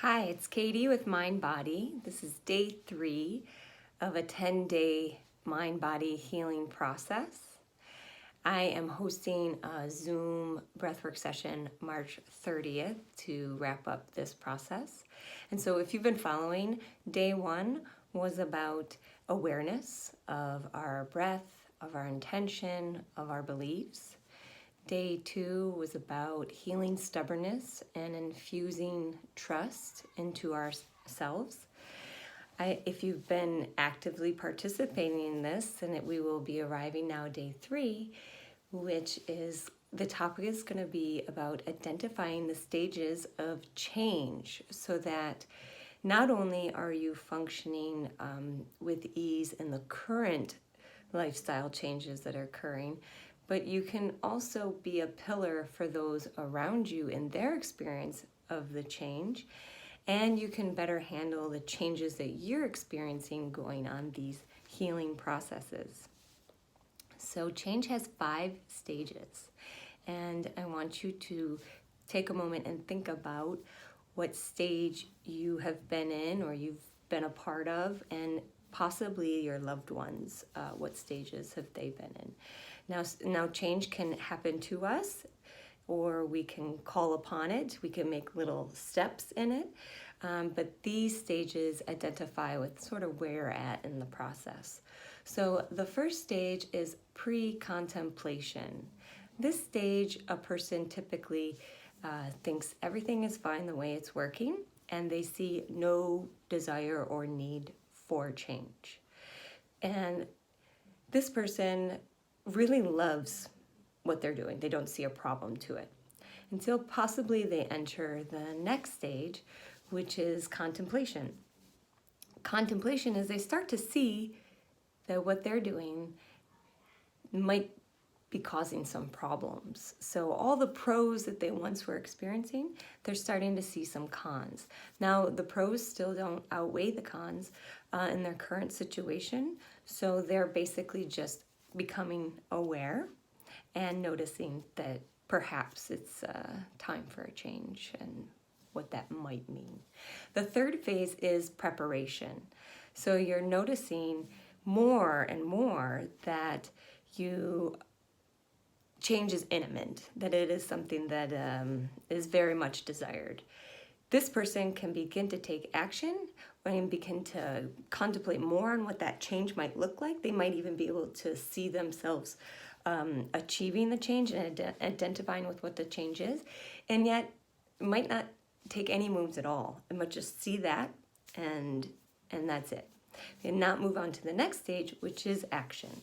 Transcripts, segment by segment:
Hi, it's Katie with MindBody. This is day 3 of a 10-day mind-body healing process. I am hosting a Zoom breathwork session March 30th to wrap up this process. And so if you've been following, day 1 was about awareness of our breath, of our intention, of our beliefs. Day 2 was about healing stubbornness and infusing trust into ourselves. If you've been actively participating in this, then we will be arriving now day 3, which is the topic is going to be about identifying the stages of change so that not only are you functioning with ease in the current lifestyle changes that are occurring, but you can also be a pillar for those around you in their experience of the change, and you can better handle the changes that you're experiencing going on these healing processes. So change has 5 stages, and I want you to take a moment and think about what stage you have been in or you've been a part of, and possibly your loved ones, what stages have they been in. Now change can happen to us, or we can call upon it. We can make little steps in it, but these stages identify with sort of where you're at in the process. So the first stage is pre-contemplation. This stage, a person typically thinks everything is fine the way it's working, and they see no desire or need for change. And this person really loves what they're doing. They don't see a problem to it until possibly they enter the next stage, which is contemplation. Contemplation is they start to see that what they're doing might be causing some problems. So all the pros that they once were experiencing, they're starting to see some cons. Now, the pros still don't outweigh the cons in their current situation, so they're basically just becoming aware and noticing that perhaps it's time for a change and what that might mean. The third phase is preparation. So you're noticing more and more that change is imminent, that it is something that is very much desired. This person can begin to take action and begin to contemplate more on what that change might look like. They might even be able to see themselves achieving the change and identifying with what the change is, and yet might not take any moves at all. It might just see that and that's it, and not move on to the next stage, which is action.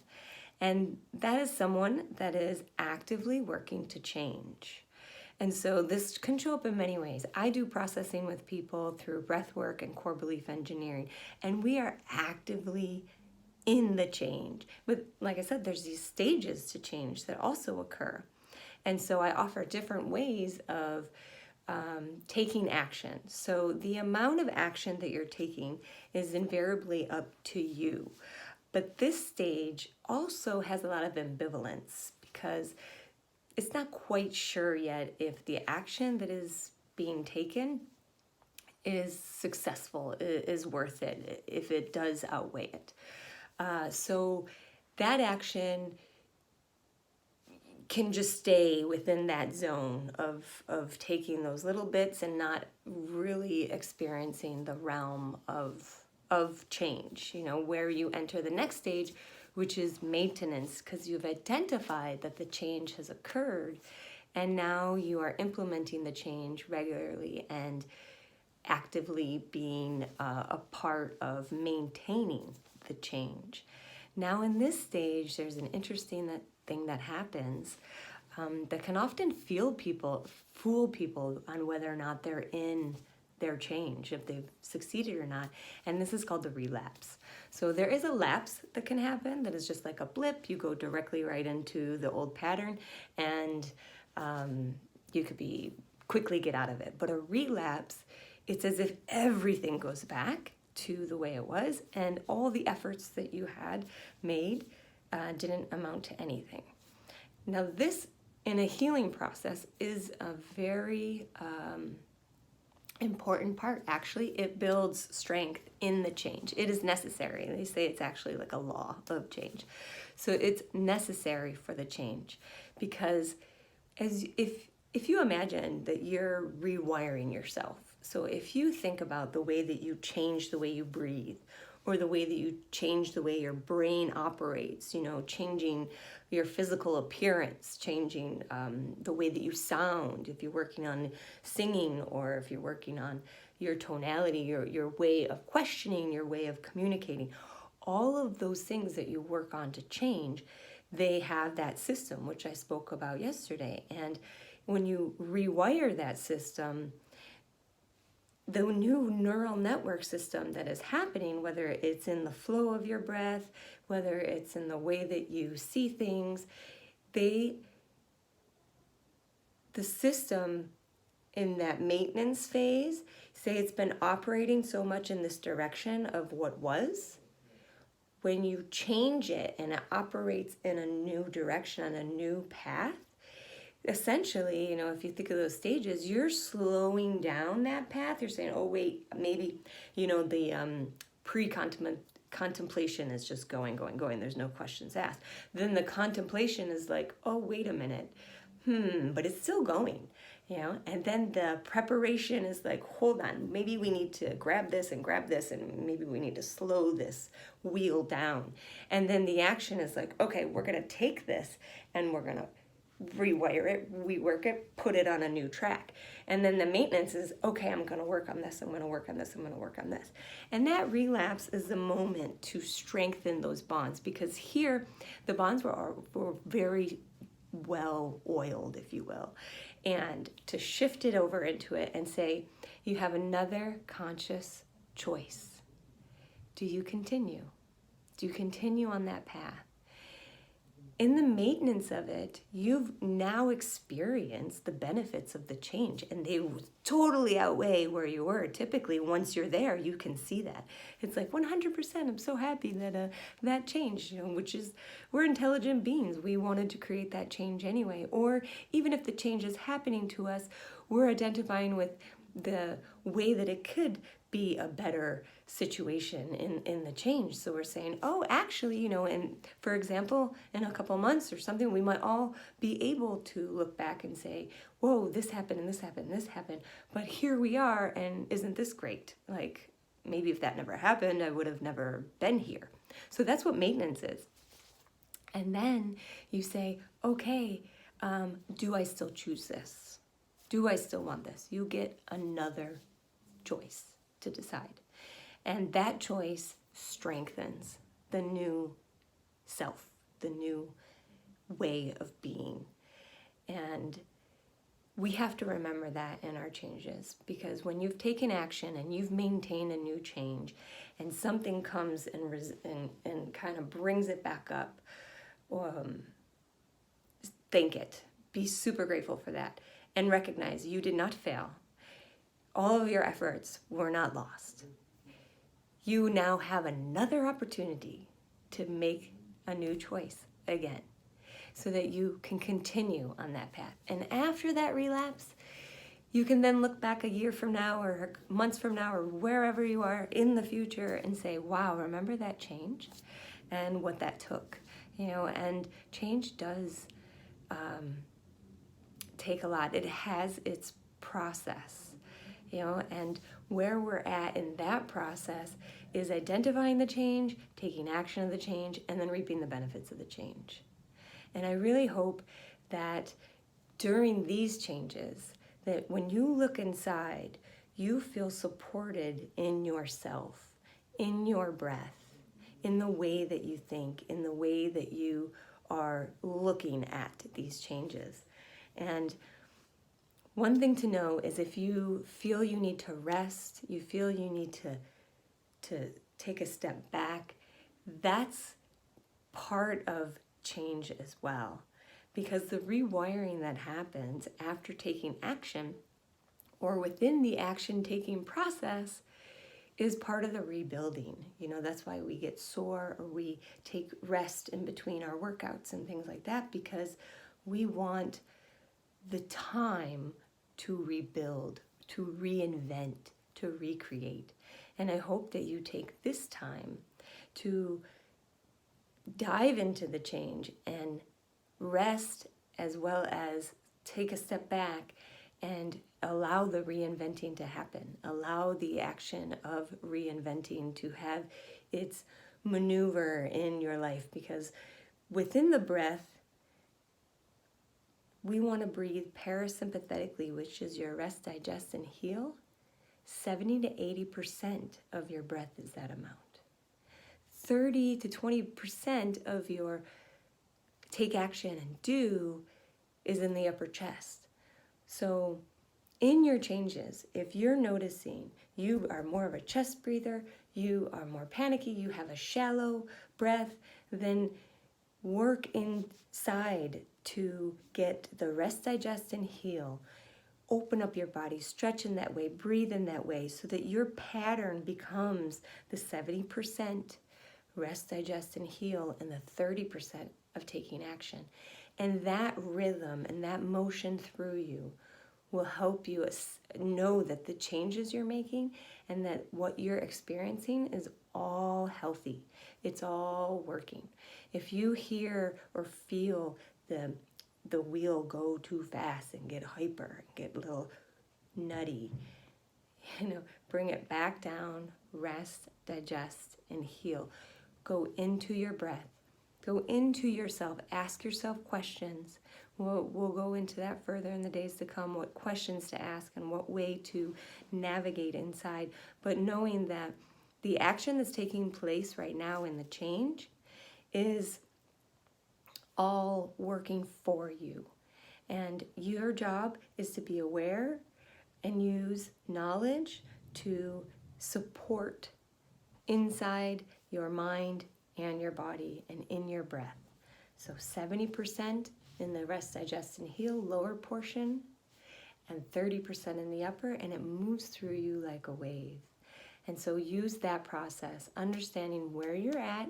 And that is someone that is actively working to change. And so this can show up in many ways. I do processing with people through breath work and core belief engineering, and we are actively in the change. But like I said, there's these stages to change that also occur. And so I offer different ways of taking action. So the amount of action that you're taking is invariably up to you. But this stage also has a lot of ambivalence because it's not quite sure yet if the action that is being taken is successful, is worth it, if it does outweigh it. So that action can just stay within that zone of taking those little bits and not really experiencing the realm of change, where you enter the next stage, which is maintenance, because you've identified that the change has occurred and now you are implementing the change regularly and actively being a part of maintaining the change. Now in this stage, there's an interesting thing that happens that can often fool people on whether or not they're in their change, if they've succeeded or not, and this is called the relapse. So there is a lapse that can happen that is just like a blip. You go directly right into the old pattern, and you could quickly get out of it. But a relapse, it's as if everything goes back to the way it was, and all the efforts that you had made didn't amount to anything. Now this, in a healing process, is a very important part. Actually, it builds strength in the change. It is necessary. They say it's actually like a law of change. So it's necessary for the change, because if you imagine that you're rewiring yourself, so if you think about the way that you change the way you breathe, or the way that you change the way your brain operates, changing your physical appearance, changing the way that you sound, if you're working on singing, or if you're working on your tonality, your way of questioning, your way of communicating, all of those things that you work on to change, they have that system, which I spoke about yesterday. And when you rewire that system, the new neural network system that is happening, whether it's in the flow of your breath, whether it's in the way that you see things, the system in that maintenance phase, say it's been operating so much in this direction of what was, when you change it and it operates in a new direction, on a new path, essentially, if you think of those stages, you're slowing down that path. You're saying, oh, wait, maybe, the pre-contemplation is just going. There's no questions asked. Then the contemplation is like, oh, wait a minute. But it's still going, and then the preparation is like, hold on, maybe we need to grab this, and maybe we need to slow this wheel down. And then the action is like, okay, we're going to take this and we're going to rewire it, rework it, put it on a new track. And then the maintenance is, okay, I'm going to work on this, I'm going to work on this, I'm going to work on this. And that relapse is the moment to strengthen those bonds, because here the bonds were very well oiled, if you will. And to shift it over into it and say, you have another conscious choice. Do you continue? Do you continue on that path? In the maintenance of it, you've now experienced the benefits of the change, and they totally outweigh where you were. Typically, once you're there, you can see that. It's like 100%, I'm so happy that that changed, which is, we're intelligent beings. We wanted to create that change anyway. Or even if the change is happening to us, we're identifying with the way that it could be a better situation in the change. So we're saying, oh, actually, and for example, in a couple months or something, we might all be able to look back and say, whoa, this happened and this happened and this happened, but here we are, and isn't this great? Like, maybe if that never happened, I would have never been here. So that's what maintenance is. And then you say, okay, do I still choose this? Do I still want this? You get another choice to decide. And that choice strengthens the new self, the new way of being. And we have to remember that in our changes, because when you've taken action and you've maintained a new change and something comes and kind of brings it back up, thank it. Be super grateful for that. And recognize you did not fail. All of your efforts were not lost. You now have another opportunity to make a new choice again, so that you can continue on that path. And after that relapse, you can then look back a year from now or months from now or wherever you are in the future and say, wow, remember that change and what that took, and change does take a lot. It has its process, and where we're at in that process is identifying the change, taking action of the change, and then reaping the benefits of the change. And I really hope that during these changes, that when you look inside, you feel supported in yourself, in your breath, in the way that you think, in the way that you are looking at these changes. And one thing to know is, if you feel you need to rest, you feel you need to take a step back, that's part of change as well. Because the rewiring that happens after taking action, or within the action-taking process, is part of the rebuilding. That's why we get sore or we take rest in between our workouts and things like that, because we want the time to rebuild, to reinvent, to recreate. And I hope that you take this time to dive into the change and rest, as well as take a step back and allow the reinventing to happen. Allow the action of reinventing to have its maneuver in your life, because within the breath, we want to breathe parasympathetically, which is your rest, digest, and heal. 70 to 80% of your breath is that amount. 30 to 20% of your take action and do is in the upper chest. So in your changes, if you're noticing you are more of a chest breather, you are more panicky, you have a shallow breath, then work inside to get the rest, digest, and heal. Open up your body, stretch in that way, breathe in that way, so that your pattern becomes the 70% rest, digest, and heal, and the 30% of taking action. And that rhythm and that motion through you will help you know that the changes you're making and that what you're experiencing is all healthy. It's all working. If you hear or feel the wheel go too fast and get hyper, get a little nutty, bring it back down, rest, digest, and heal. Go into your breath. Go into yourself. Ask yourself questions. We'll go into that further in the days to come, what questions to ask and what way to navigate inside. But knowing that the action that's taking place right now in the change is all working for you. And your job is to be aware and use knowledge to support inside your mind and your body and in your breath. So 70% in the rest, digest, and heal lower portion, and 30% in the upper, and it moves through you like a wave. And so use that process, understanding where you're at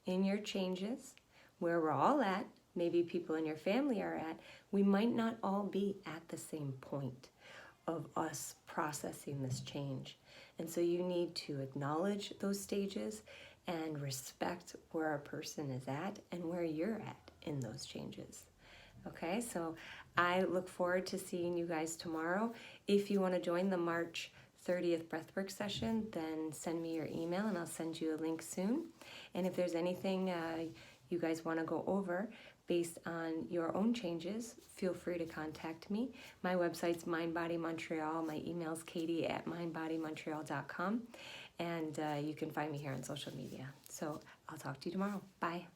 in your changes, where we're all at, maybe people in your family are at. We might not all be at the same point of us processing this change. And so you need to acknowledge those stages and respect where a person is at and where you're at in those changes. Okay, so I look forward to seeing you guys tomorrow. If you want to join the March 30th breathwork session, then send me your email and I'll send you a link soon. And if there's anything you guys want to go over based on your own changes, feel free to contact me. My website's MindBody Montreal. My email's katie@mindbodymontreal.com. And you can find me here on social media. So I'll talk to you tomorrow. Bye.